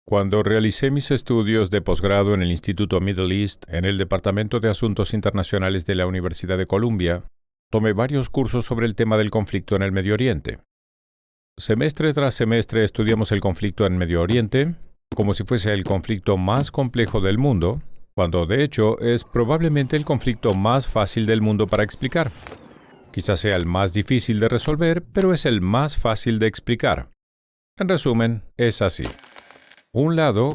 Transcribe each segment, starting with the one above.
Cuando realicé mis estudios de posgrado en el Instituto Middle East en el Departamento de Asuntos Internacionales de la Universidad de Columbia, tomé varios cursos sobre el tema del conflicto en el Medio Oriente. Semestre tras semestre estudiamos el conflicto en Medio Oriente como si fuese el conflicto más complejo del mundo, cuando de hecho es probablemente el conflicto más fácil del mundo para explicar. Quizás sea el más difícil de resolver, pero es el más fácil de explicar. En resumen, es así. Un lado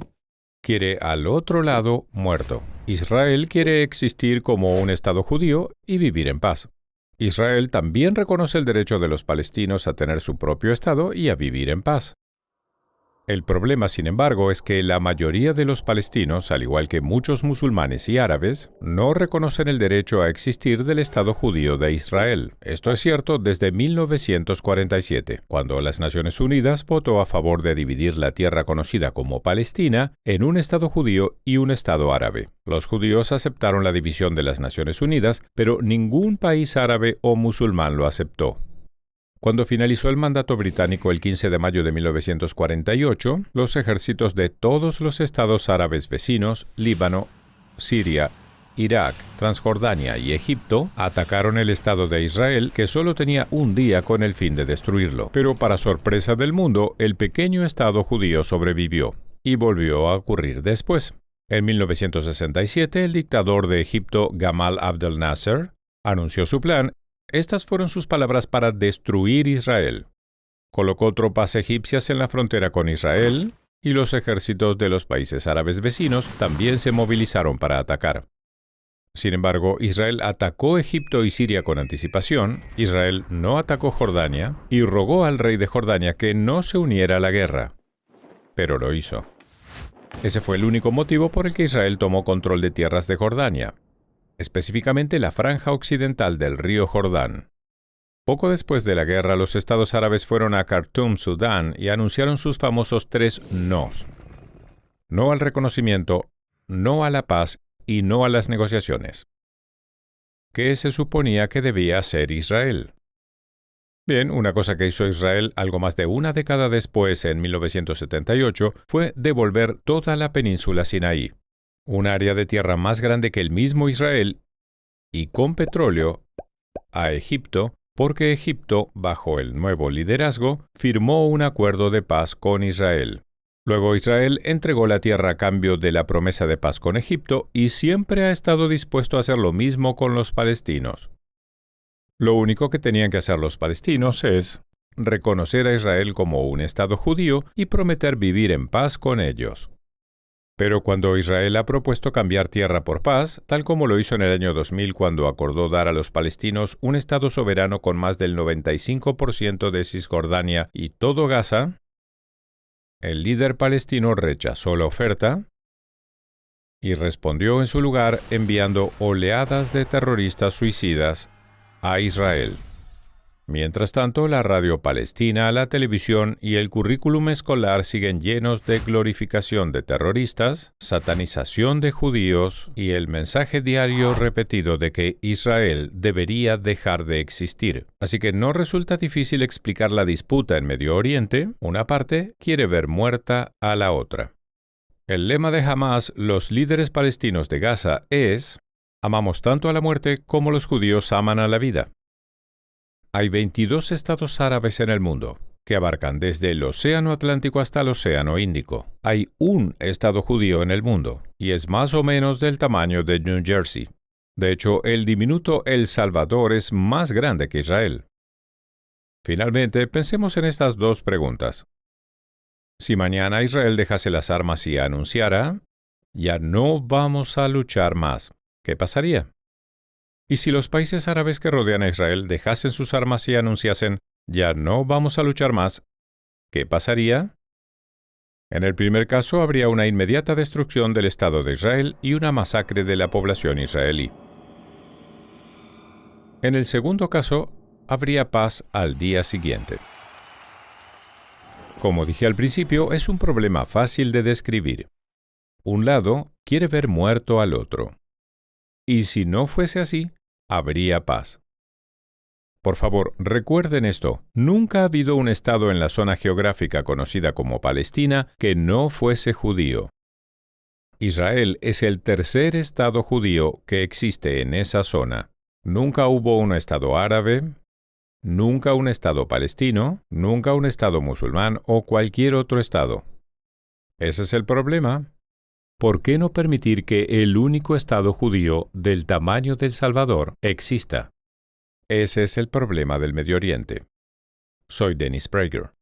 quiere al otro lado muerto. Israel quiere existir como un Estado judío y vivir en paz. Israel también reconoce el derecho de los palestinos a tener su propio Estado y a vivir en paz. El problema, sin embargo, es que la mayoría de los palestinos, al igual que muchos musulmanes y árabes, no reconocen el derecho a existir del Estado judío de Israel. Esto es cierto desde 1947, cuando las Naciones Unidas votó a favor de dividir la tierra conocida como Palestina en un Estado judío y un Estado árabe. Los judíos aceptaron la división de las Naciones Unidas, pero ningún país árabe o musulmán lo aceptó. Cuando finalizó el mandato británico el 15 de mayo de 1948, los ejércitos de todos los estados árabes vecinos, Líbano, Siria, Irak, Transjordania y Egipto, atacaron el Estado de Israel, que solo tenía un día con el fin de destruirlo. Pero para sorpresa del mundo, el pequeño Estado judío sobrevivió, y volvió a ocurrir después. En 1967, el dictador de Egipto, Gamal Abdel Nasser, anunció su plan. Estas fueron sus palabras para destruir Israel. Colocó tropas egipcias en la frontera con Israel y los ejércitos de los países árabes vecinos también se movilizaron para atacar. Sin embargo, Israel atacó Egipto y Siria con anticipación, Israel no atacó Jordania y rogó al rey de Jordania que no se uniera a la guerra. Pero lo hizo. Ese fue el único motivo por el que Israel tomó control de tierras de Jordania, específicamente la franja occidental del río Jordán. Poco después de la guerra, los estados árabes fueron a Khartoum, Sudán, y anunciaron sus famosos 3 nos. No al reconocimiento, no a la paz y no a las negociaciones. ¿Qué se suponía que debía hacer Israel? Bien, una cosa que hizo Israel algo más de una década después, en 1978, fue devolver toda la península Sinaí, un área de tierra más grande que el mismo Israel, y con petróleo, a Egipto, porque Egipto, bajo el nuevo liderazgo, firmó un acuerdo de paz con Israel. Luego Israel entregó la tierra a cambio de la promesa de paz con Egipto y siempre ha estado dispuesto a hacer lo mismo con los palestinos. Lo único que tenían que hacer los palestinos es reconocer a Israel como un Estado judío y prometer vivir en paz con ellos. Pero cuando Israel ha propuesto cambiar tierra por paz, tal como lo hizo en el año 2000 cuando acordó dar a los palestinos un Estado soberano con más del 95% de Cisjordania y todo Gaza, el líder palestino rechazó la oferta y respondió en su lugar enviando oleadas de terroristas suicidas a Israel. Mientras tanto, la radio palestina, la televisión y el currículum escolar siguen llenos de glorificación de terroristas, satanización de judíos y el mensaje diario repetido de que Israel debería dejar de existir. Así que no resulta difícil explicar la disputa en Medio Oriente. Una parte quiere ver muerta a la otra. El lema de Hamas, los líderes palestinos de Gaza, es: amamos tanto a la muerte como los judíos aman a la vida. Hay 22 estados árabes en el mundo, que abarcan desde el Océano Atlántico hasta el Océano Índico. Hay un estado judío en el mundo, y es más o menos del tamaño de New Jersey. De hecho, el diminuto El Salvador es más grande que Israel. Finalmente, pensemos en estas dos preguntas. Si mañana Israel dejase las armas y anunciara: ya no vamos a luchar más, ¿qué pasaría? Y si los países árabes que rodean a Israel dejasen sus armas y anunciasen: ya no vamos a luchar más, ¿qué pasaría? En el primer caso habría una inmediata destrucción del Estado de Israel y una masacre de la población israelí. En el segundo caso, habría paz al día siguiente. Como dije al principio, es un problema fácil de describir. Un lado quiere ver muerto al otro. Y si no fuese así, habría paz. Por favor, recuerden esto. Nunca ha habido un estado en la zona geográfica conocida como Palestina que no fuese judío. Israel es el tercer estado judío que existe en esa zona. Nunca hubo un estado árabe, nunca un estado palestino, nunca un estado musulmán o cualquier otro estado. Ese es el problema. ¿Por qué no permitir que el único estado judío del tamaño de El Salvador exista? Ese es el problema del Medio Oriente. Soy Dennis Prager.